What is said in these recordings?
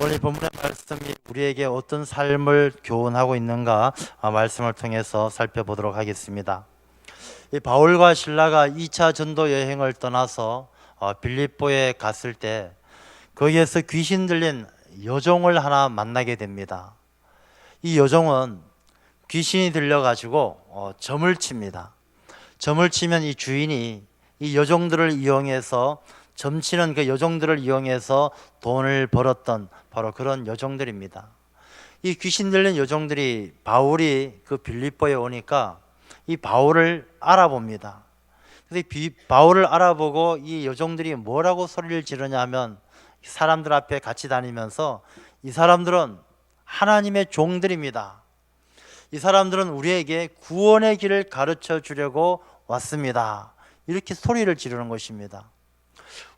오늘 본문의 말씀이 우리에게 어떤 삶을 교훈하고 있는가 말씀을 통해서 살펴보도록 하겠습니다. 이 바울과 실라가 2차 전도 여행을 떠나서 빌립보에 갔을 때 거기에서 귀신 들린 여종을 하나 만나게 됩니다. 이 여종은 귀신이 들려가지고 점을 칩니다. 점을 치면 이 주인이 이 여종들을 이용해서 점치는 그 여종들을 이용해서 돈을 벌었던 바로 그런 여종들입니다. 이 귀신 들린 여종들이 바울이 그 빌립보에 오니까 이 바울을 알아봅니다. 그래서 바울을 알아보고 이 여종들이 뭐라고 소리를 지르냐 하면 사람들 앞에 같이 다니면서 이 사람들은 하나님의 종들입니다. 이 사람들은 우리에게 구원의 길을 가르쳐 주려고 왔습니다. 이렇게 소리를 지르는 것입니다.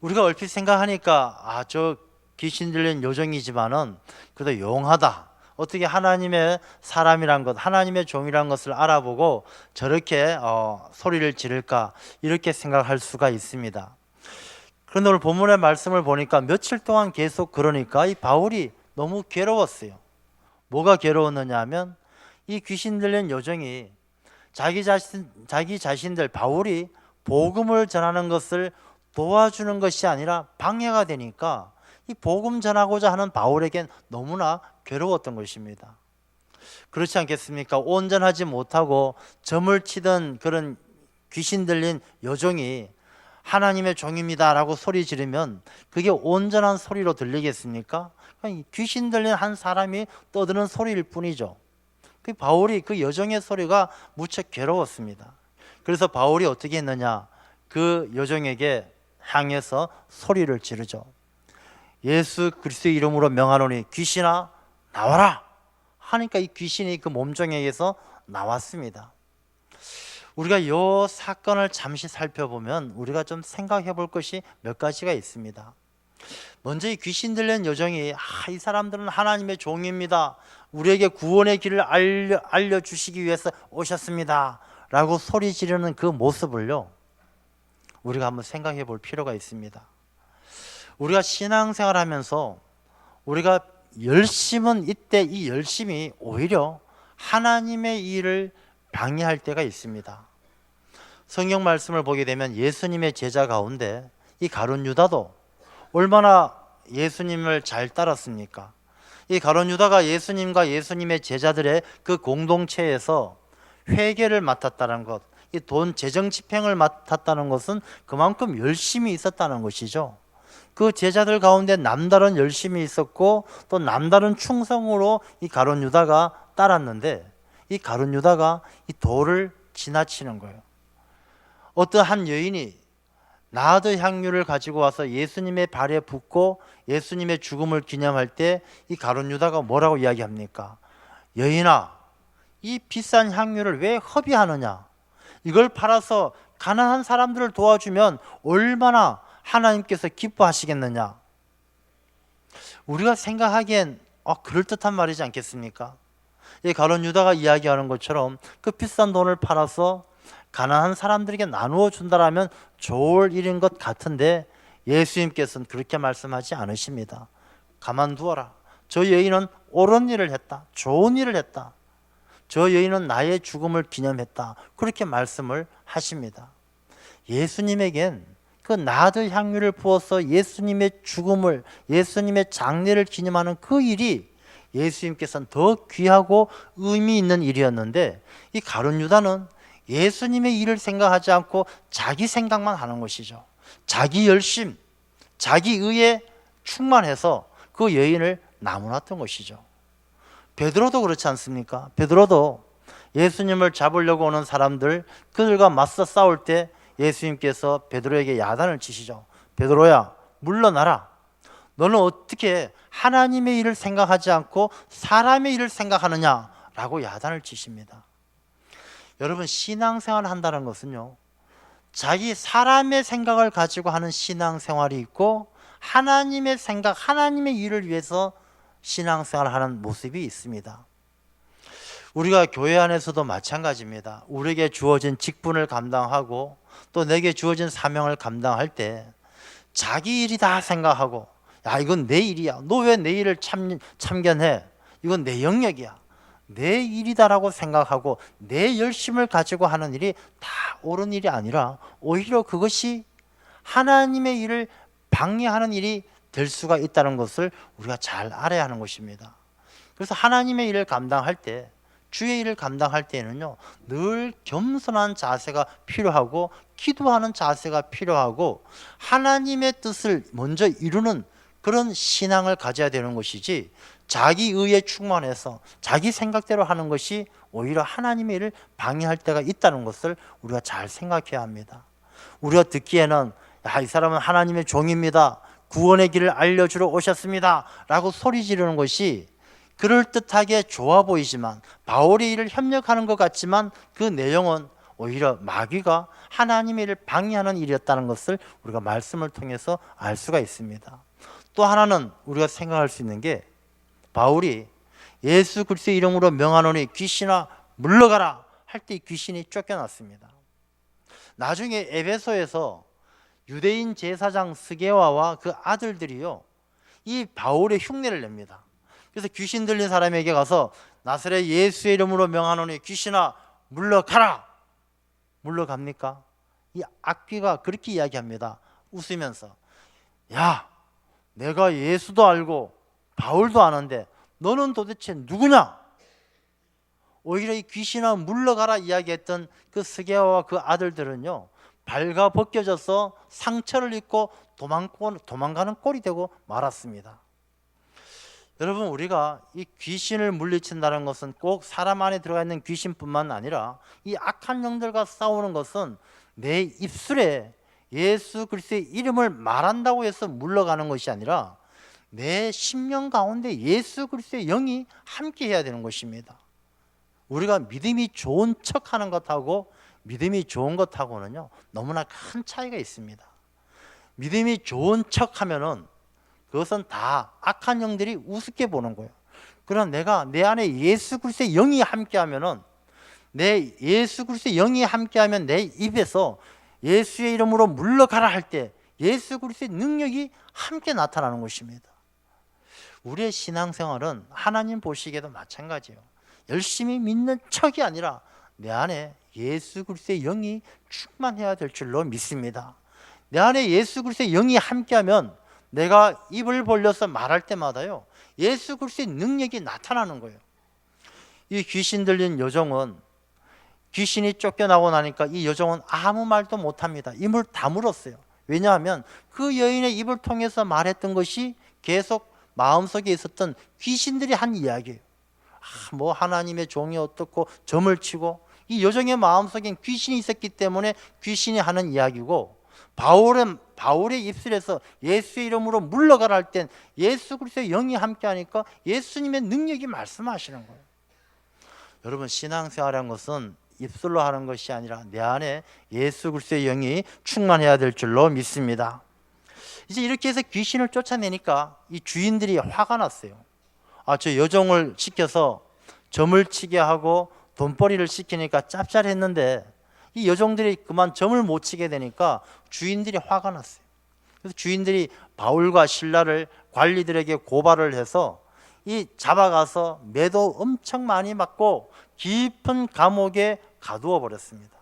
우리가 얼핏 생각하니까 저 귀신 들린 요정이지만은 그래도 용하다. 어떻게 하나님의 사람이란 것, 하나님의 종이란 것을 알아보고 저렇게 소리를 지를까 이렇게 생각할 수가 있습니다. 그런데 오늘 본문의 말씀을 보니까 며칠 동안 계속 그러니까 이 바울이 너무 괴로웠어요. 뭐가 괴로웠느냐 하면 이 귀신 들린 요정이 자기 자신들 바울이 복음을 전하는 것을 도와주는 것이 아니라 방해가 되니까 이 복음 전하고자 하는 바울에겐 너무나 괴로웠던 것입니다. 그렇지 않겠습니까? 온전하지 못하고 점을 치던 그런 귀신 들린 여종이 하나님의 종입니다 라고 소리 지르면 그게 온전한 소리로 들리겠습니까? 귀신 들린 한 사람이 떠드는 소리일 뿐이죠. 그 바울이 그 여종의 소리가 무척 괴로웠습니다. 그래서 바울이 어떻게 했느냐, 그 여종에게 향해서 소리를 지르죠. 예수 그리스도의 이름으로 명하노니 귀신아 나와라 하니까 이 귀신이 그 몸종에게서 나왔습니다. 우리가 이 사건을 잠시 살펴보면 우리가 좀 생각해 볼 것이 몇 가지가 있습니다. 먼저 이 귀신 들린 여종이 이 사람들은 하나님의 종입니다, 우리에게 구원의 길을 알려주시기 위해서 오셨습니다 라고 소리 지르는 그 모습을요, 우리가 한번 생각해 볼 필요가 있습니다. 우리가 신앙생활 하면서 우리가 열심은 이때 이 열심이 오히려 하나님의 일을 방해할 때가 있습니다. 성경 말씀을 보게 되면 예수님의 제자 가운데 이 가룟 유다도 얼마나 예수님을 잘 따랐습니까? 이 가룟 유다가 예수님과 예수님의 제자들의 그 공동체에서 회계를 맡았다는 것, 이 돈 재정 집행을 맡았다는 것은 그만큼 열심히 있었다는 것이죠. 그 제자들 가운데 남다른 열심이 있었고 또 남다른 충성으로 이 가룟 유다가 따랐는데 이 가룟 유다가 이 돌을 지나치는 거예요. 어떤 한 여인이 나드 향유를 가지고 와서 예수님의 발에 붓고 예수님의 죽음을 기념할 때 이 가룟 유다가 뭐라고 이야기합니까? 여인아, 이 비싼 향유를 왜 허비하느냐? 이걸 팔아서 가난한 사람들을 도와주면 얼마나 하나님께서 기뻐하시겠느냐? 우리가 생각하기엔 그럴듯한 말이지 않겠습니까? 이 가룟 유다가 이야기하는 것처럼 그 비싼 돈을 팔아서 가난한 사람들에게 나누어 준다라면 좋을 일인 것 같은데 예수님께서는 그렇게 말씀하지 않으십니다. 가만두어라. 저 여인은 옳은 일을 했다, 좋은 일을 했다, 저 여인은 나의 죽음을 기념했다, 그렇게 말씀을 하십니다. 예수님에겐 그 나드 향유를 부어서 예수님의 죽음을, 예수님의 장례를 기념하는 그 일이 예수님께서는 더 귀하고 의미 있는 일이었는데 이 가룟 유다는 예수님의 일을 생각하지 않고 자기 생각만 하는 것이죠. 자기 열심, 자기 의에 충만해서 그 여인을 나무랐던 것이죠. 베드로도 그렇지 않습니까? 베드로도 예수님을 잡으려고 오는 사람들, 그들과 맞서 싸울 때 예수님께서 베드로에게 야단을 치시죠. 베드로야, 물러나라. 너는 어떻게 하나님의 일을 생각하지 않고 사람의 일을 생각하느냐라고 야단을 치십니다. 여러분, 신앙생활을 한다는 것은요, 자기 사람의 생각을 가지고 하는 신앙생활이 있고 하나님의 생각, 하나님의 일을 위해서 신앙생활을 하는 모습이 있습니다. 우리가 교회 안에서도 마찬가지입니다. 우리에게 주어진 직분을 감당하고 또 내게 주어진 사명을 감당할 때 자기 일이다 생각하고 야, 이건 내 일이야. 너 왜 내 일을 참견해? 이건 내 영역이야. 내 일이다라고 생각하고 내 열심을 가지고 하는 일이 다 옳은 일이 아니라 오히려 그것이 하나님의 일을 방해하는 일이 될 수가 있다는 것을 우리가 잘 알아야 하는 것입니다. 그래서 하나님의 일을 감당할 때, 주의 일을 감당할 때에는요, 늘 겸손한 자세가 필요하고 기도하는 자세가 필요하고 하나님의 뜻을 먼저 이루는 그런 신앙을 가져야 되는 것이지, 자기 의에 충만해서 자기 생각대로 하는 것이 오히려 하나님의 일을 방해할 때가 있다는 것을 우리가 잘 생각해야 합니다. 우리가 듣기에는 야, 이 사람은 하나님의 종입니다, 구원의 길을 알려주러 오셨습니다 라고 소리 지르는 것이 그럴듯하게 좋아 보이지만, 바울의 일을 협력하는 것 같지만 그 내용은 오히려 마귀가 하나님의 일을 방해하는 일이었다는 것을 우리가 말씀을 통해서 알 수가 있습니다. 또 하나는 우리가 생각할 수 있는 게, 바울이 예수 그리스도의 이름으로 명하노니 귀신아 물러가라 할 때 귀신이 쫓겨났습니다. 나중에 에베소에서 유대인 제사장 스게와와 그 아들들이요, 이 바울의 흉내를 냅니다. 그래서 귀신 들린 사람에게 가서 나사렛 예수의 이름으로 명하노니 귀신아 물러가라. 물러갑니까? 이 악귀가 그렇게 이야기합니다. 웃으면서, 야, 내가 예수도 알고 바울도 아는데 너는 도대체 누구냐? 오히려 이 귀신아 물러가라 이야기했던 그 스게와와 그 아들들은요, 발가 벗겨져서 상처를 입고 도망가는 꼴이 되고 말았습니다. 여러분, 우리가 이 귀신을 물리친다는 것은 꼭 사람 안에 들어가 있는 귀신뿐만 아니라 이 악한 영들과 싸우는 것은 내 입술에 예수 그리스도의 이름을 말한다고 해서 물러가는 것이 아니라 내 심령 가운데 예수 그리스도의 영이 함께 해야 되는 것입니다. 우리가 믿음이 좋은 척하는 것하고 믿음이 좋은 것하고는요, 너무나 큰 차이가 있습니다. 믿음이 좋은 척하면은 그것은 다 악한 영들이 우습게 보는 거예요. 그러나 내가 내 안에 예수 그리스도의 영이 함께하면은, 내 예수 그리스도의 영이 함께하면 내 입에서 예수의 이름으로 물러가라 할 때 예수 그리스도의 능력이 함께 나타나는 것입니다. 우리의 신앙생활은 하나님 보시기에도 마찬가지예요. 열심히 믿는 척이 아니라 내 안에 예수 그리스도의 영이 충만해야 될 줄로 믿습니다. 내 안에 예수 그리스도의 영이 함께하면 내가 입을 벌려서 말할 때마다요, 예수 그리스도의 능력이 나타나는 거예요. 이 귀신 들린 여종은, 귀신이 쫓겨나고 나니까 이 여종은 아무 말도 못합니다. 입을 다물었어요. 왜냐하면 그 여인의 입을 통해서 말했던 것이 계속 마음속에 있었던 귀신들이 한 이야기예요. 뭐 하나님의 종이 어떻고 점을 치고, 이 여종의 마음속엔 귀신이 있었기 때문에 귀신이 하는 이야기고, 바울의 입술에서 예수의 이름으로 물러가라 할 땐 예수 그리스도의 영이 함께하니까 예수님의 능력이 말씀하시는 거예요. 여러분, 신앙생활이라는 것은 입술로 하는 것이 아니라 내 안에 예수 그리스도의 영이 충만해야 될 줄로 믿습니다. 이제 이렇게 해서 귀신을 쫓아내니까 이 주인들이 화가 났어요. 저 여종을 시켜서 점을 치게 하고 돈벌이를 시키니까 짭짤했는데 이 여종들이 그만 점을 못 치게 되니까 주인들이 화가 났어요. 그래서 주인들이 바울과 실라를 관리들에게 고발을 해서 이 잡아가서 매도 엄청 많이 맞고 깊은 감옥에 가두어 버렸습니다.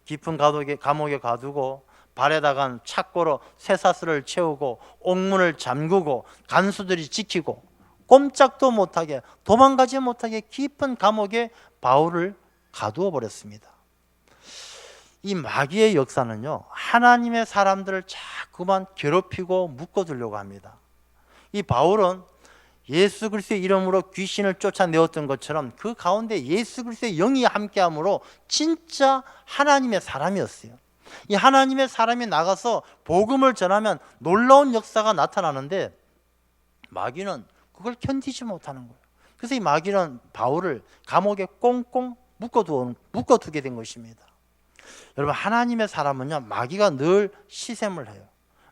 깊은 감옥에 가두고 발에다가 착고로 쇠사슬을 채우고 옥문을 잠그고 간수들이 지키고 꼼짝도 못하게, 도망가지 못하게 깊은 감옥에 바울을 가두어 버렸습니다. 이 마귀의 역사는요, 하나님의 사람들을 자꾸만 괴롭히고 묶어두려고 합니다. 이 바울은 예수 그리스도의 이름으로 귀신을 쫓아내었던 것처럼 그 가운데 예수 그리스도의 영이 함께함으로 진짜 하나님의 사람이었어요. 이 하나님의 사람이 나가서 복음을 전하면 놀라운 역사가 나타나는데 마귀는 그걸 견디지 못하는 거예요. 그래서 이 마귀는 바울을 감옥에 꽁꽁 묶어두게 된 것입니다. 여러분, 하나님의 사람은요, 마귀가 늘 시샘을 해요.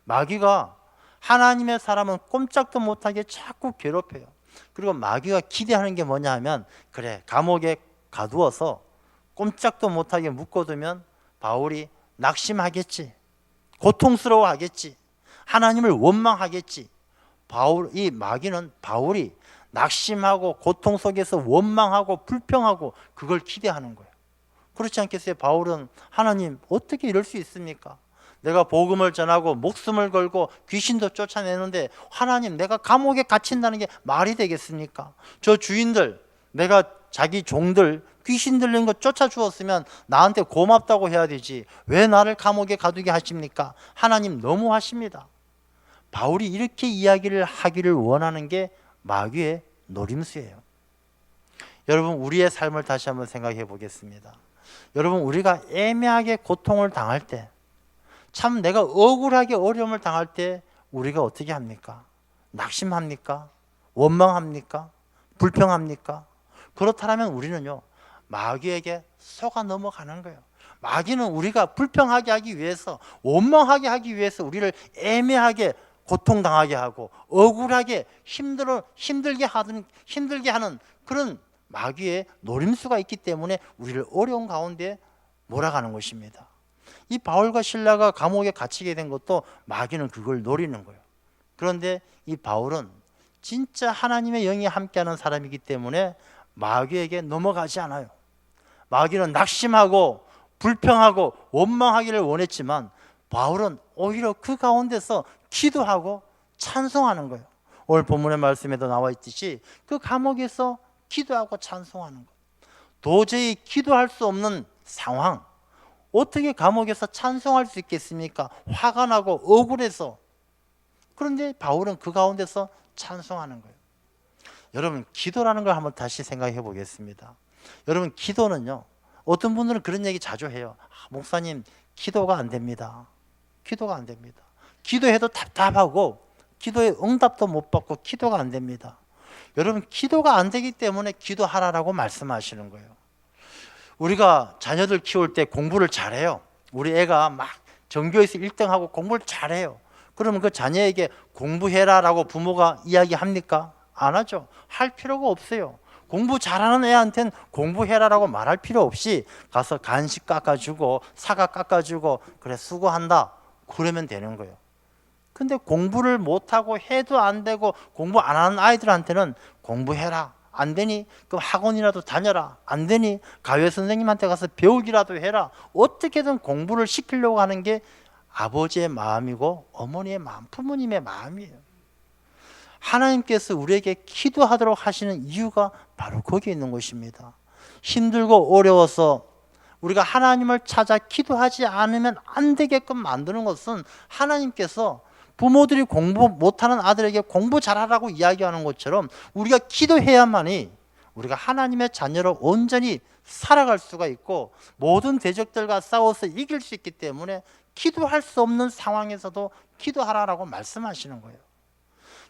마귀가 하나님의 사람은 꼼짝도 못하게 자꾸 괴롭혀요. 그리고 마귀가 기대하는 게 뭐냐 하면, 그래, 감옥에 가두어서 꼼짝도 못하게 묶어두면 바울이 낙심하겠지, 고통스러워하겠지, 하나님을 원망하겠지, 이 마귀는 바울이 낙심하고 고통 속에서 원망하고 불평하고 그걸 기대하는 거예요. 그렇지 않겠어요? 바울은 하나님 어떻게 이럴 수 있습니까? 내가 복음을 전하고 목숨을 걸고 귀신도 쫓아내는데 하나님 내가 감옥에 갇힌다는 게 말이 되겠습니까? 저 주인들, 내가 자기 종들 귀신 들린 거 쫓아주었으면 나한테 고맙다고 해야 되지 왜 나를 감옥에 가두게 하십니까? 하나님 너무하십니다. 바울이 이렇게 이야기를 하기를 원하는 게 마귀의 노림수예요. 여러분, 우리의 삶을 다시 한번 생각해 보겠습니다. 여러분, 우리가 애매하게 고통을 당할 때, 참 내가 억울하게 어려움을 당할 때 우리가 어떻게 합니까? 낙심합니까? 원망합니까? 불평합니까? 그렇다면 우리는요, 마귀에게 속아 넘어가는 거예요. 마귀는 우리가 불평하게 하기 위해서, 원망하게 하기 위해서 우리를 애매하게 고통당하게 하고 억울하게 힘들게 하는 그런 마귀의 노림수가 있기 때문에 우리를 어려운 가운데 몰아가는 것입니다. 이 바울과 실라가 감옥에 갇히게 된 것도 마귀는 그걸 노리는 거예요. 그런데 이 바울은 진짜 하나님의 영이 함께하는 사람이기 때문에 마귀에게 넘어가지 않아요. 마귀는 낙심하고 불평하고 원망하기를 원했지만 바울은 오히려 그 가운데서 기도하고 찬송하는 거예요. 오늘 본문의 말씀에도 나와 있듯이 그 감옥에서 기도하고 찬송하는 것. 도저히 기도할 수 없는 상황, 어떻게 감옥에서 찬송할 수 있겠습니까? 화가 나고 억울해서. 그런데 바울은 그 가운데서 찬송하는 거예요. 여러분, 기도라는 걸 한번 다시 생각해 보겠습니다. 여러분, 기도는요, 어떤 분들은 그런 얘기 자주 해요. 목사님, 기도가 안 됩니다. 기도가 안 됩니다. 기도해도 답답하고 기도에 응답도 못 받고 기도가 안 됩니다. 여러분, 기도가 안 되기 때문에 기도하라라고 말씀하시는 거예요. 우리가 자녀들 키울 때 공부를 잘해요. 우리 애가 막 전교에서 1등하고 공부를 잘해요. 그러면 그 자녀에게 공부해라라고 부모가 이야기합니까? 안 하죠. 할 필요가 없어요. 공부 잘하는 애한테는 공부해라라고 말할 필요 없이 가서 간식 깎아주고 사과 깎아주고 그래 수고한다 그러면 되는 거예요. 근데 공부를 못하고 해도 안 되고 공부 안 하는 아이들한테는 공부해라. 안 되니 그럼 학원이라도 다녀라. 안 되니 가외 선생님한테 가서 배우기라도 해라. 어떻게든 공부를 시키려고 하는 게 아버지의 마음이고 어머니의 마음, 부모님의 마음이에요. 하나님께서 우리에게 기도하도록 하시는 이유가 바로 거기에 있는 것입니다. 힘들고 어려워서 우리가 하나님을 찾아 기도하지 않으면 안 되게끔 만드는 것은 하나님께서 부모들이 공부 못하는 아들에게 공부 잘하라고 이야기하는 것처럼 우리가 기도해야만이 우리가 하나님의 자녀로 온전히 살아갈 수가 있고 모든 대적들과 싸워서 이길 수 있기 때문에 기도할 수 없는 상황에서도 기도하라고 말씀하시는 거예요.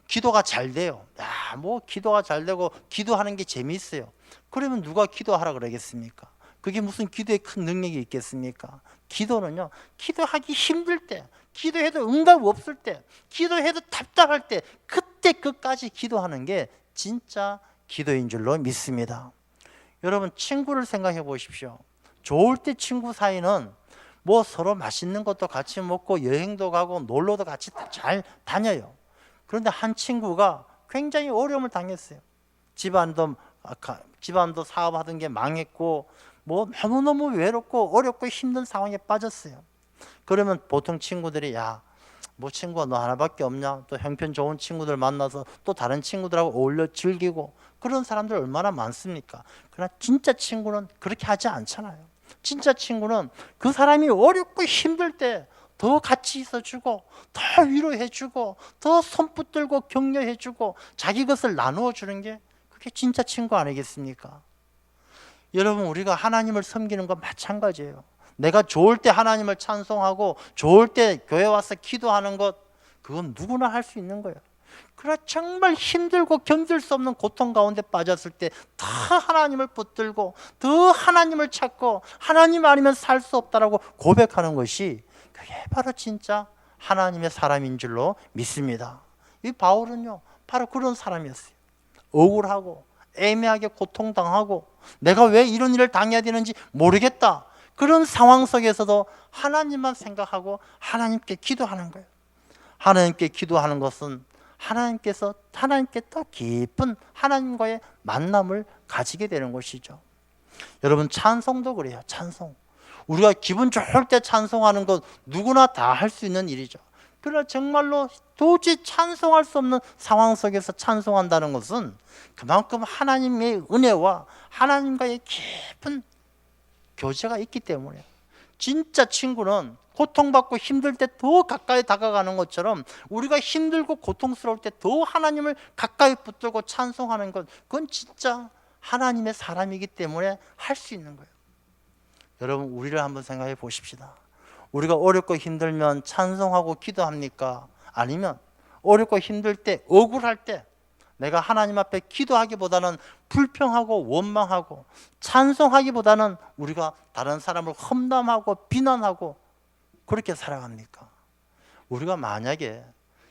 기도가 잘 돼요. 뭐 기도가 잘 되고 기도하는 게 재미있어요. 그러면 누가 기도하라 그러겠습니까? 그게 무슨 기도에 큰 능력이 있겠습니까? 기도는요, 기도하기 힘들 때, 기도해도 응답 없을 때, 기도해도 답답할 때, 그때 끝까지 기도하는 게 진짜 기도인 줄로 믿습니다. 여러분, 친구를 생각해 보십시오. 좋을 때 친구 사이는 뭐 서로 맛있는 것도 같이 먹고 여행도 가고 놀러도 같이 잘 다녀요. 그런데 한 친구가 굉장히 어려움을 당했어요. 집안도 사업하던 게 망했고 뭐 너무너무 외롭고 어렵고 힘든 상황에 빠졌어요. 그러면 보통 친구들이 뭐 친구가 너 하나밖에 없냐? 또 형편 좋은 친구들 만나서 또 다른 친구들하고 어울려 즐기고 그런 사람들 얼마나 많습니까? 그러나 진짜 친구는 그렇게 하지 않잖아요. 진짜 친구는 그 사람이 어렵고 힘들 때 더 같이 있어주고 더 위로해주고 더 손붙들고 격려해주고 자기 것을 나누어 주는 게 그게 진짜 친구 아니겠습니까? 여러분, 우리가 하나님을 섬기는 건 마찬가지예요. 내가 좋을 때 하나님을 찬송하고 좋을 때 교회 와서 기도하는 것, 그건 누구나 할 수 있는 거예요. 그러나 정말 힘들고 견딜 수 없는 고통 가운데 빠졌을 때 더 하나님을 붙들고 더 하나님을 찾고 하나님 아니면 살 수 없다라고 고백하는 것이 그게 바로 진짜 하나님의 사람인 줄로 믿습니다. 이 바울은요, 바로 그런 사람이었어요. 억울하고 애매하게 고통당하고 내가 왜 이런 일을 당해야 되는지 모르겠다. 그런 상황 속에서도 하나님만 생각하고 하나님께 기도하는 거예요. 하나님께 기도하는 것은 하나님께 더 깊은 하나님과의 만남을 가지게 되는 것이죠. 여러분, 찬송도 그래요. 찬송. 우리가 기분 좋을 때 찬송하는 것 누구나 다 할 수 있는 일이죠. 그러나 정말로 도저히 찬송할 수 없는 상황 속에서 찬송한다는 것은 그만큼 하나님의 은혜와 하나님과의 깊은 교제가 있기 때문에, 진짜 친구는 고통받고 힘들 때 더 가까이 다가가는 것처럼 우리가 힘들고 고통스러울 때 더 하나님을 가까이 붙들고 찬송하는 것, 그건 진짜 하나님의 사람이기 때문에 할 수 있는 거예요. 여러분, 우리를 한번 생각해 보십시다. 우리가 어렵고 힘들면 찬송하고 기도합니까? 아니면 어렵고 힘들 때, 억울할 때 내가 하나님 앞에 기도하기보다는 불평하고 원망하고, 찬송하기보다는 우리가 다른 사람을 험담하고 비난하고 그렇게 살아갑니까? 우리가 만약에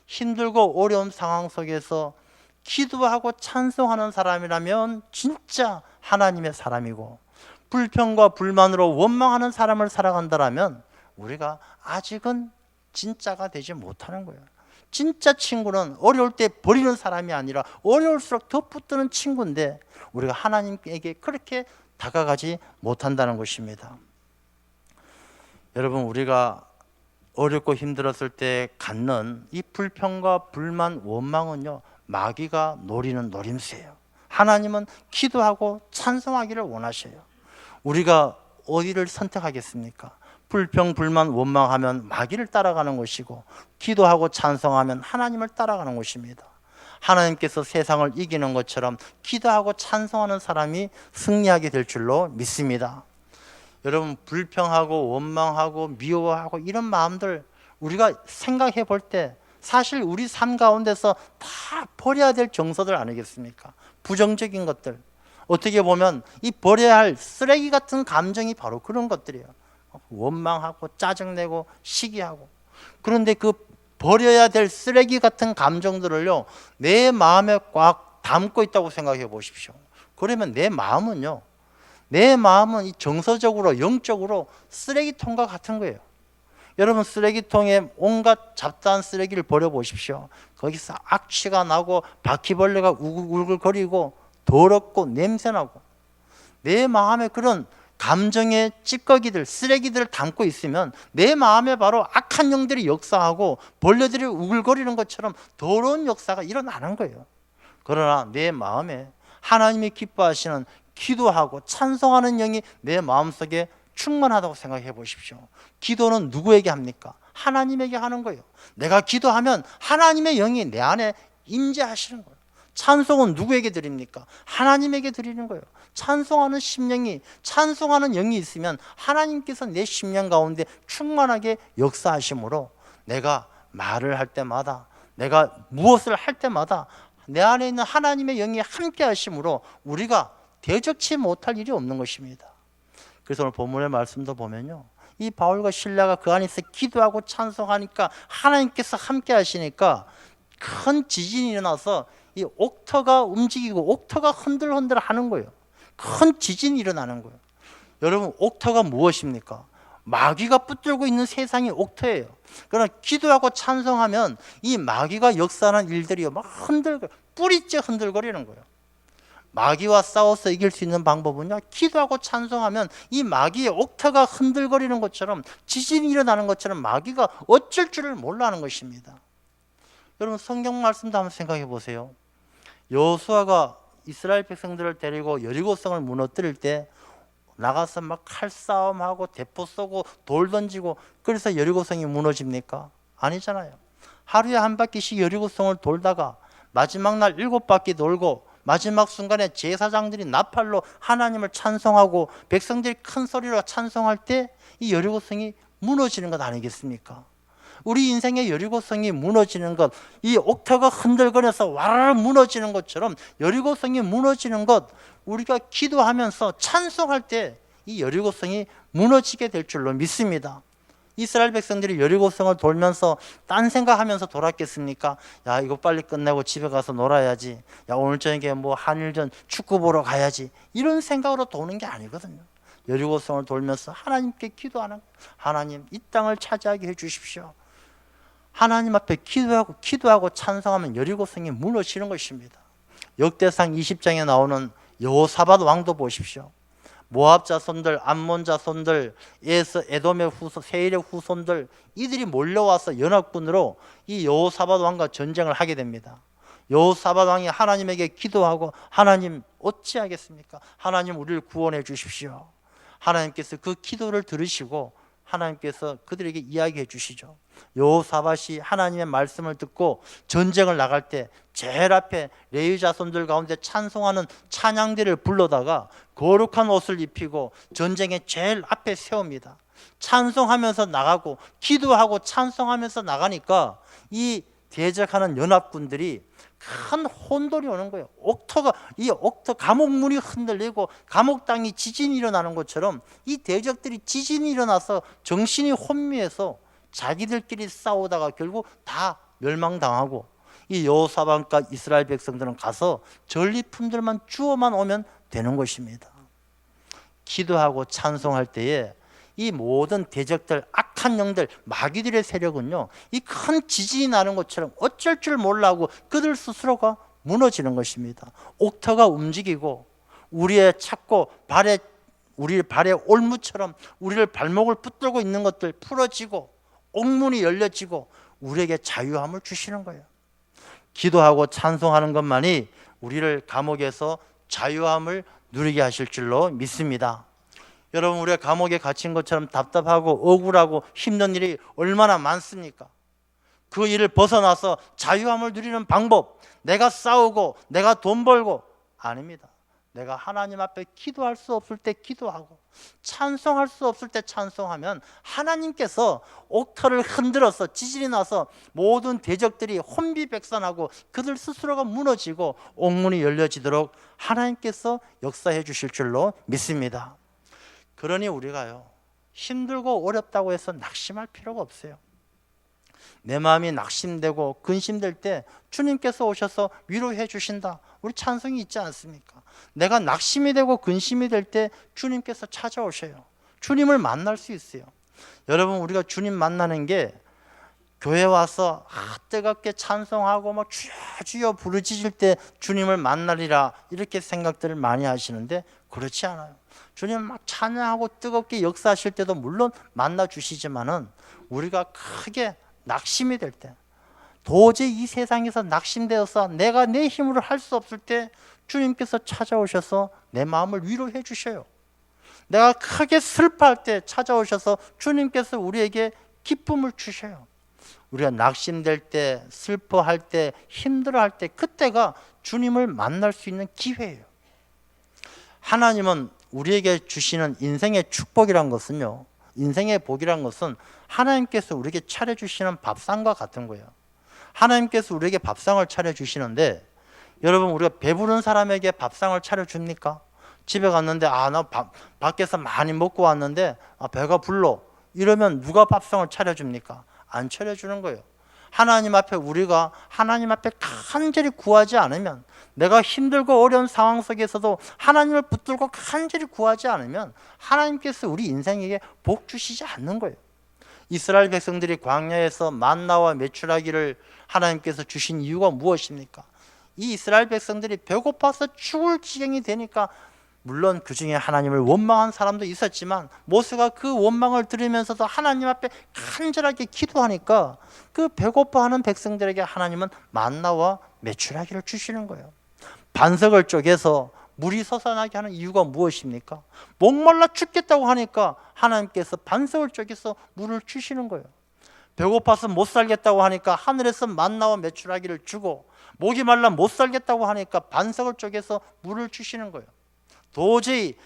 힘들고 어려운 상황 속에서 기도하고 찬송하는 사람이라면 진짜 하나님의 사람이고, 불평과 불만으로 원망하는 사람을 살아간다면 우리가 아직은 진짜가 되지 못하는 거예요. 진짜 친구는 어려울 때 버리는 사람이 아니라 어려울수록 더 붙드는 친구인데, 우리가 하나님에게 그렇게 다가가지 못한다는 것입니다. 여러분, 우리가 어렵고 힘들었을 때 갖는 이 불평과 불만, 원망은요, 마귀가 노리는 노림수예요. 하나님은 기도하고 찬송하기를 원하셔요. 우리가 어디를 선택하겠습니까? 불평, 불만, 원망하면 마귀를 따라가는 것이고, 기도하고 찬송하면 하나님을 따라가는 것입니다. 하나님께서 세상을 이기는 것처럼 기도하고 찬송하는 사람이 승리하게 될 줄로 믿습니다. 여러분, 불평하고 원망하고 미워하고 이런 마음들 우리가 생각해 볼 때 사실 우리 삶 가운데서 다 버려야 될 정서들 아니겠습니까? 부정적인 것들, 어떻게 보면 이 버려야 할 쓰레기 같은 감정이 바로 그런 것들이에요. 원망하고 짜증내고 시기하고. 그런데 그 버려야 될 쓰레기 같은 감정들을요, 내 마음에 꽉 담고 있다고 생각해 보십시오. 그러면 내 마음은 이 정서적으로, 영적으로 쓰레기통과 같은 거예요. 여러분, 쓰레기통에 온갖 잡다한 쓰레기를 버려보십시오. 거기서 악취가 나고 바퀴벌레가 우글우글거리고 더럽고 냄새나고, 내 마음에 그런 감정의 찌꺼기들, 쓰레기들을 담고 있으면 내 마음에 바로 악한 영들이 역사하고 벌레들이 우글거리는 것처럼 더러운 역사가 일어나는 거예요. 그러나 내 마음에 하나님이 기뻐하시는 기도하고 찬송하는 영이 내 마음속에 충만하다고 생각해 보십시오. 기도는 누구에게 합니까? 하나님에게 하는 거예요. 내가 기도하면 하나님의 영이 내 안에 임재하시는 거예요. 찬송은 누구에게 드립니까? 하나님에게 드리는 거예요. 찬송하는 심령이, 찬송하는 영이 있으면 하나님께서 내 심령 가운데 충만하게 역사하심으로 내가 말을 할 때마다, 내가 무엇을 할 때마다 내 안에 있는 하나님의 영이 함께 하심으로 우리가 대적치 못할 일이 없는 것입니다. 그래서 오늘 본문의 말씀도 보면요, 이 바울과 실라가 그 안에서 기도하고 찬송하니까 하나님께서 함께 하시니까 큰 지진이 일어나서 이 옥터가 움직이고 옥터가 흔들흔들 하는 거예요. 큰 지진이 일어나는 거예요. 여러분, 옥터가 무엇입니까? 마귀가 붙들고 있는 세상이 옥터예요. 그러나 기도하고 찬송하면 이 마귀가 역사하는 일들이 막 뿌리째 흔들거리는 거예요. 마귀와 싸워서 이길 수 있는 방법은요, 기도하고 찬송하면 이 마귀의 옥터가 흔들거리는 것처럼, 지진이 일어나는 것처럼 마귀가 어쩔 줄을 몰라 하는 것입니다. 여러분, 성경 말씀도 한번 생각해 보세요. 여호수아가 이스라엘 백성들을 데리고 여리고성을 무너뜨릴 때 나가서 막 칼싸움하고 대포 쏘고 돌 던지고, 그래서 여리고성이 무너집니까? 아니잖아요. 하루에 한 바퀴씩 여리고성을 돌다가 마지막 날 7바퀴 돌고 마지막 순간에 제사장들이 나팔로 하나님을 찬송하고 백성들이 큰 소리로 찬송할 때 이 여리고성이 무너지는 것 아니겠습니까? 우리 인생의 여리고성이 무너지는 것, 이 옥터가 흔들거려서 와르르 무너지는 것처럼 여리고성이 무너지는 것, 우리가 기도하면서 찬송할 때 이 여리고성이 무너지게 될 줄로 믿습니다. 이스라엘 백성들이 여리고성을 돌면서 딴 생각하면서 돌았겠습니까? 야, 이거 빨리 끝내고 집에 가서 놀아야지. 야, 오늘 저녁에 뭐 한일전 축구 보러 가야지. 이런 생각으로 도는 게 아니거든요. 여리고성을 돌면서 하나님께 기도하는, 하나님, 이 땅을 차지하게 해 주십시오. 하나님 앞에 기도하고 찬송하면 여리고성이 무너지는 것입니다. 역대상 20장에 나오는 여호사밧 왕도 보십시오. 모압 자손들, 암몬 자손들, 에돔의 세일의 후손들, 이들이 몰려와서 연합군으로 이 여호사밧 왕과 전쟁을 하게 됩니다. 여호사밧 왕이 하나님에게 기도하고, 하나님 어찌하겠습니까? 하나님 우리를 구원해 주십시오. 하나님께서 그 기도를 들으시고 하나님께서 그들에게 이야기해 주시죠. 여호사밧이 하나님의 말씀을 듣고 전쟁을 나갈 때 제일 앞에 레위 자손들 가운데 찬송하는 찬양대를 불러다가 거룩한 옷을 입히고 전쟁의 제일 앞에 세웁니다. 찬송하면서 나가고 기도하고 찬송하면서 나가니까 이 대적하는 연합군들이 큰 혼돈이 오는 거예요. 감옥문이 흔들리고 감옥 땅이 지진이 일어나는 것처럼 이 대적들이 지진이 일어나서 정신이 혼미해서 자기들끼리 싸우다가 결국 다 멸망당하고, 이 여호사밧과 이스라엘 백성들은 가서 전리품들만 주워만 오면 되는 것입니다. 기도하고 찬송할 때에 이 모든 대적들, 악한 영들, 마귀들의 세력은요, 이 큰 지진이 나는 것처럼 어쩔 줄 몰라 하고 그들 스스로가 무너지는 것입니다. 옥터가 움직이고 우리의 우리 발의 올무처럼 우리를 발목을 붙들고 있는 것들 풀어지고 옥문이 열려지고 우리에게 자유함을 주시는 거예요. 기도하고 찬송하는 것만이 우리를 감옥에서 자유함을 누리게 하실 줄로 믿습니다. 여러분, 우리가 감옥에 갇힌 것처럼 답답하고 억울하고 힘든 일이 얼마나 많습니까? 그 일을 벗어나서 자유함을 누리는 방법, 내가 싸우고 내가 돈 벌고 아닙니다. 내가 하나님 앞에 기도할 수 없을 때 기도하고 찬송할 수 없을 때 찬송하면 하나님께서 옥터를 흔들어서 지진이 나서 모든 대적들이 혼비백산하고 그들 스스로가 무너지고 옥문이 열려지도록 하나님께서 역사해 주실 줄로 믿습니다. 그러니 우리가요, 힘들고 어렵다고 해서 낙심할 필요가 없어요. 내 마음이 낙심되고 근심될 때 주님께서 오셔서 위로해 주신다, 우리 찬송이 있지 않습니까? 내가 낙심이 되고 근심이 될 때 주님께서 찾아오셔요. 주님을 만날 수 있어요. 여러분, 우리가 주님 만나는 게 교회 와서 뜨겁게 찬송하고 막 주여 주여 부르짖을 때 주님을 만나리라 이렇게 생각들을 많이 하시는데 그렇지 않아요. 주님 막 찬양하고 뜨겁게 역사하실 때도 물론 만나 주시지만은 우리가 크게 낙심이 될 때, 도저히 이 세상에서 낙심되어서 내가 내 힘으로 할 수 없을 때 주님께서 찾아오셔서 내 마음을 위로해 주셔요. 내가 크게 슬퍼할 때 찾아오셔서 주님께서 우리에게 기쁨을 주셔요. 우리가 낙심될 때, 슬퍼할 때, 힘들어할 때, 그때가 주님을 만날 수 있는 기회예요. 하나님은 우리에게 주시는 인생의 축복이란 것은요, 인생의 복이란 것은 하나님께서 우리에게 차려주시는 밥상과 같은 거예요. 하나님께서 우리에게 밥상을 차려주시는데, 여러분, 우리가 배부른 사람에게 밥상을 차려줍니까? 집에 갔는데 나 밖에서 많이 먹고 왔는데 배가 불러, 이러면 누가 밥상을 차려줍니까? 안 차려주는 거예요. 하나님 앞에 우리가 하나님 앞에 간절히 구하지 않으면, 내가 힘들고 어려운 상황 속에서도 하나님을 붙들고 간절히 구하지 않으면 하나님께서 우리 인생에게 복 주시지 않는 거예요. 이스라엘 백성들이 광야에서 만나와 메추라기를 하나님께서 주신 이유가 무엇입니까? 이 이스라엘 백성들이 배고파서 죽을 지경이 되니까, 물론 그 중에 하나님을 원망한 사람도 있었지만 모세가 그 원망을 들으면서도 하나님 앞에 간절하게 기도하니까 그 배고파하는 백성들에게 하나님은 만나와 메추라기를 주시는 거예요. 반석을 쪼개서 물이 솟아나게 하는 이유가 무엇입니까? 목말라 죽겠다고 하니까 하나님께서 반석을 쪼개서 물을 주시는 거예요. 배고파서 못 살겠다고 하니까 하늘에서 만나와 메추라기를 주고, 목이 말라 못 살겠다고 하니까 반석을 쪼개서 물을 주시는 거예요. 도저히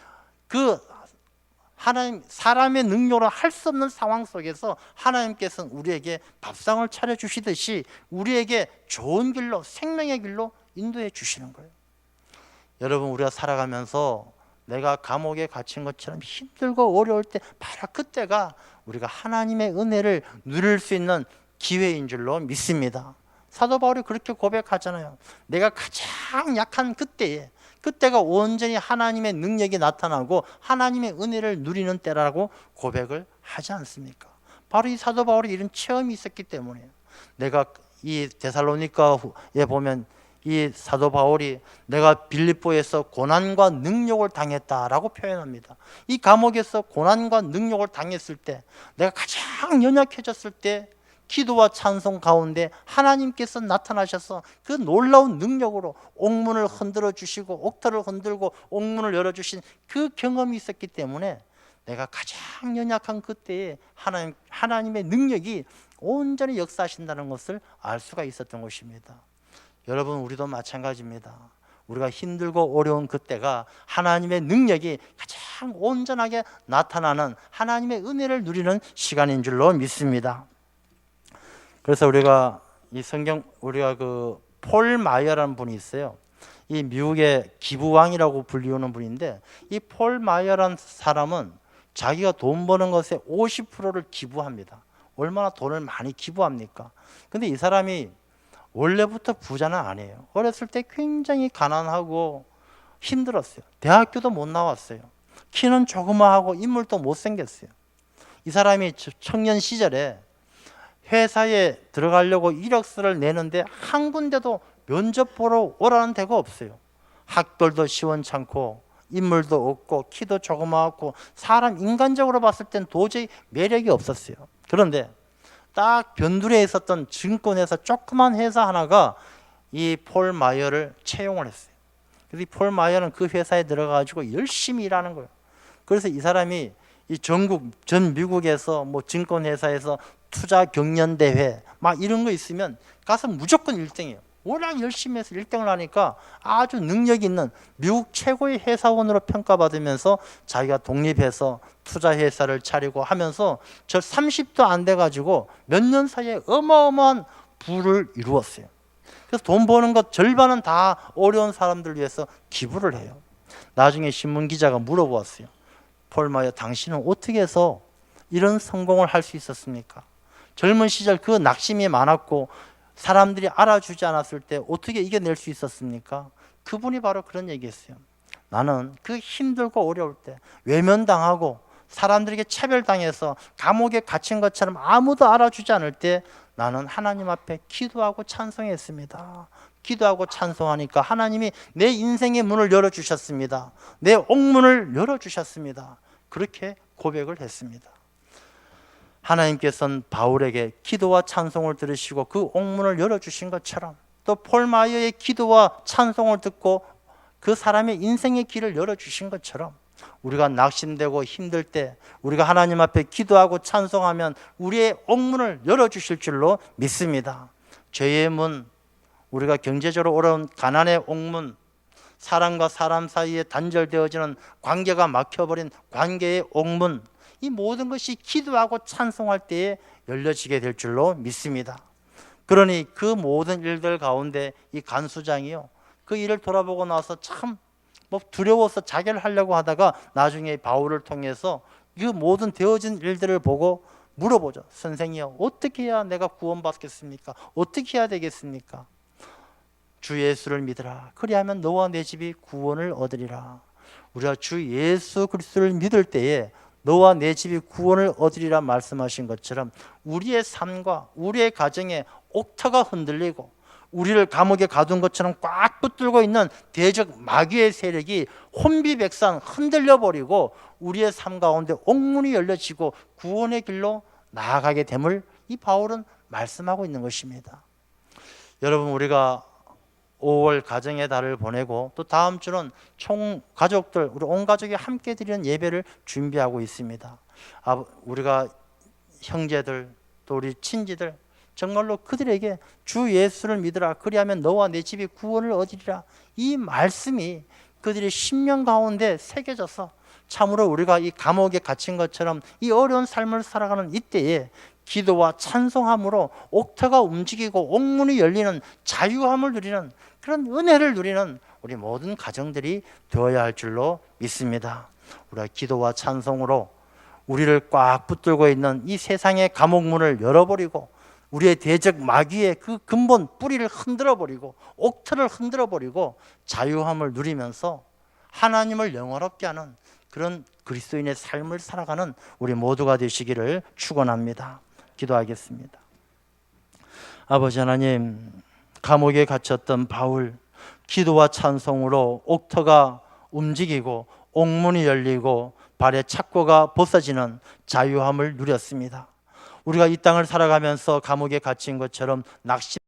그 하나님, 사람의 능력으로 할 수 없는 상황 속에서 하나님께서는 우리에게 밥상을 차려주시듯이 우리에게 좋은 길로, 생명의 길로 인도해 주시는 거예요. 여러분, 우리가 살아가면서 내가 감옥에 갇힌 것처럼 힘들고 어려울 때 바로 그때가 우리가 하나님의 은혜를 누릴 수 있는 기회인 줄로 믿습니다. 사도 바울이 그렇게 고백하잖아요. 내가 가장 약한 그때가 온전히 하나님의 능력이 나타나고 하나님의 은혜를 누리는 때라고 고백을 하지 않습니까? 바로 이 사도 바울이 이런 체험이 있었기 때문이에요. 내가 이 데살로니가에 보면 이 사도 바울이 내가 빌립보에서 고난과 능력을 당했다라고 표현합니다. 이 감옥에서 고난과 능력을 당했을 때, 내가 가장 연약해졌을 때 기도와 찬송 가운데 하나님께서 나타나셔서 그 놀라운 능력으로 옥문을 흔들어 주시고 옥터를 흔들고 옥문을 열어주신 그 경험이 있었기 때문에 내가 가장 연약한 그때에 하나님의 능력이 온전히 역사하신다는 것을 알 수가 있었던 것입니다. 여러분, 우리도 마찬가지입니다. 우리가 힘들고 어려운 그때가 하나님의 능력이 가장 온전하게 나타나는 하나님의 은혜를 누리는 시간인 줄로 믿습니다. 그래서 우리가 이 성경, 우리가 그 폴 마이어라는 분이 있어요. 이 미국의 기부왕이라고 불리우는 분인데, 이 폴 마이어라는 사람은 자기가 돈 버는 것의 50%를 기부합니다. 얼마나 돈을 많이 기부합니까? 근데 이 사람이 원래부터 부자는 아니에요. 어렸을 때 굉장히 가난하고 힘들었어요. 대학교도 못 나왔어요. 키는 조그마하고 인물도 못생겼어요. 이 사람이 청년 시절에 회사에 들어가려고 이력서를 내는데 한 군데도 면접 보러 오라는 데가 없어요. 학벌도 시원찮고 인물도 없고 키도 조그마하고 사람 인간적으로 봤을 땐 도저히 매력이 없었어요. 그런데 딱 변두리에 있었던 증권회사 조그만 회사 하나가 이 폴 마이어를 채용을 했어요. 그래서 이 폴 마이어는 그 회사에 들어가가지고 열심히 일하는 거예요. 그래서 이 사람이 이 전 미국에서 뭐 증권회사에서 투자 경연대회 막 이런 거 있으면 가서 무조건 1등이에요. 워낙 열심히 해서 1등을 하니까 아주 능력 있는 미국 최고의 회사원으로 평가받으면서 자기가 독립해서 투자회사를 차리고 하면서 저 30도 안 돼가지고 몇 년 사이에 어마어마한 부를 이루었어요. 그래서 돈 버는 것 절반은 다 어려운 사람들 위해서 기부를 해요. 나중에 신문기자가 물어보았어요. 폴 마이어, 당신은 어떻게 해서 이런 성공을 할 수 있었습니까? 젊은 시절 그 낙심이 많았고 사람들이 알아주지 않았을 때 어떻게 이겨낼 수 있었습니까? 그분이 바로 그런 얘기했어요. 나는 그 힘들고 어려울 때 외면당하고 사람들에게 차별당해서 감옥에 갇힌 것처럼 아무도 알아주지 않을 때 나는 하나님 앞에 기도하고 찬송했습니다. 기도하고 찬송하니까 하나님이 내 인생의 문을 열어주셨습니다. 내 옥문을 열어주셨습니다. 그렇게 고백을 했습니다. 하나님께서는 바울에게 기도와 찬송을 들으시고 그 옥문을 열어주신 것처럼 또 폴 마이어의 기도와 찬송을 듣고 그 사람의 인생의 길을 열어주신 것처럼 우리가 낙심되고 힘들 때 우리가 하나님 앞에 기도하고 찬송하면 우리의 옥문을 열어주실 줄로 믿습니다. 죄의 문, 우리가 경제적으로 어려운 가난의 옥문, 사람과 사람 사이에 단절되어지는 관계가 막혀버린 관계의 옥문, 이 모든 것이 기도하고 찬송할 때에 열려지게 될 줄로 믿습니다. 그러니 그 모든 일들 가운데 이 간수장이요, 그 일을 돌아보고 나서 참 두려워서 자결을 하려고 하다가 나중에 바울을 통해서 그 모든 되어진 일들을 보고 물어보죠. 선생이요, 어떻게 해야 내가 구원받겠습니까? 어떻게 해야 되겠습니까? 주 예수를 믿으라. 그리하면 너와 내 집이 구원을 얻으리라. 우리가 주 예수 그리스도를 믿을 때에 너와 내 집이 구원을 얻으리라 말씀하신 것처럼 우리의 삶과 우리의 가정에 옥터가 흔들리고 우리를 감옥에 가둔 것처럼 꽉 붙들고 있는 대적 마귀의 세력이 혼비백산 흔들려 버리고 우리의 삶 가운데 옥문이 열려지고 구원의 길로 나아가게 됨을 이 바울은 말씀하고 있는 것입니다. 여러분, 우리가 5월 가정의 달을 보내고 또 다음 주는 총 가족들, 우리 온 가족이 함께 드리는 예배를 준비하고 있습니다. 우리가 형제들 또 우리 친지들 정말로 그들에게 주 예수를 믿으라. 그리하면 너와 내 집이 구원을 얻으리라. 이 말씀이 그들의 심령 가운데 새겨져서 참으로 우리가 이 감옥에 갇힌 것처럼 이 어려운 삶을 살아가는 이때에 기도와 찬송함으로 옥터가 움직이고 옥문이 열리는 자유함을 누리는 그런 은혜를 누리는 우리 모든 가정들이 되어야 할 줄로 믿습니다. 우리가 기도와 찬송으로 우리를 꽉 붙들고 있는 이 세상의 감옥문을 열어버리고 우리의 대적 마귀의 그 근본 뿌리를 흔들어버리고 옥터를 흔들어버리고 자유함을 누리면서 하나님을 영화롭게 하는 그런 그리스도인의 삶을 살아가는 우리 모두가 되시기를 축원합니다. 기도하겠습니다. 아버지 하나님, 감옥에 갇혔던 바울, 기도와 찬송으로 옥터가 움직이고 옥문이 열리고 발의 착고가 벗어지는 자유함을 누렸습니다. 우리가 이 땅을 살아가면서 감옥에 갇힌 것처럼 낙심